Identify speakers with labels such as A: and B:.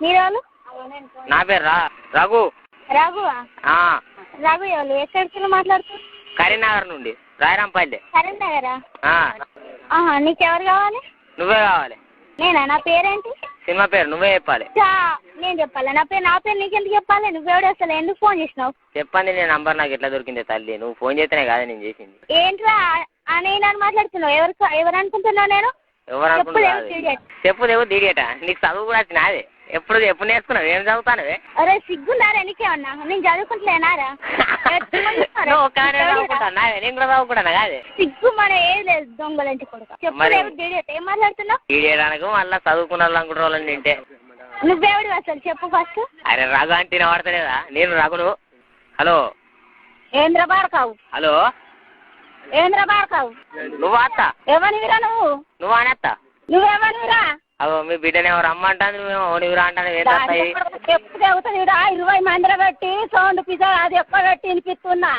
A: మీరెవరు?
B: నా పేరు రఘు.
A: రఘువా? రఘు ఎవరు? ఎక్కడికి మాట్లాడుతున్నారు?
B: కరీంనగర్ నుండి, రాయరాంపల్లి.
A: కరీంనగరా? నీకెవరు కావాలి?
B: నువ్వే కావాలి.
A: నేనా? నా పేరేంటి?
B: సినిమా పేరు నువ్వే చెప్పాలి.
A: నేను చెప్పాలి? నా పేరు నీకెందుకు చెప్పాలి? నువ్వెవడు అసలు? ఎందుకు ఫోన్ చేసినావు?
B: చెప్పండి, నీ నంబర్ నాకు ఎట్లా దొరికిందే తల్లి? నువ్వు ఫోన్ చేస్తేనే కాదు నేను చేసింది.
A: ఏంట్రా నేను మాట్లాడుతున్నావు? ఎవరు అనుకుంటున్నావు? నేను
B: ఎవరు అనుకుంటున్నావు? చెప్పు దేవు దీడియట. నీకు చదువు కూడా నాదే. ఎప్పుడు నేర్చుకున్నావు? ఏం చదువుతాను?
A: అరే సిగ్గున్నారా నీకేమన్నా? నేను చదువుకుంటలేనారా?
B: నేను కూడా చదువుకుంటాను కాదే.
A: సిగ్గు మన ఏది లేదు దొంగలంటి కొడుకు. చెప్పు ఏం మాట్లాడుతున్నావు?
B: దీడియడానికి మళ్ళీ చదువుకున్నారు అనుకుంటున్న వాళ్ళని తింటే.
A: నువ్వెవడు అసలు చెప్పు ఫస్ట్.
B: అరే రఘు అంటే పడతలేదా? నేను రఘును. హలో
A: ఏంద్ర బాడకావు?
B: హలో
A: ఏంద్ర బాడకావు?
B: నువ్వు అత్త?
A: ఎవరివిరా నువ్వు
B: అని అత్త?
A: నువ్వెవరివిరా?
B: అదో మీ బిడ్డని ఎవరు రమ్మంటాను, నువ్వు అంటాను.
A: చెప్తే అవుతుంది. 20 మందిలో పెట్టి సౌండ్ పిజ్జా అది ఎక్కువ పెట్టి వినిపిస్తున్నా.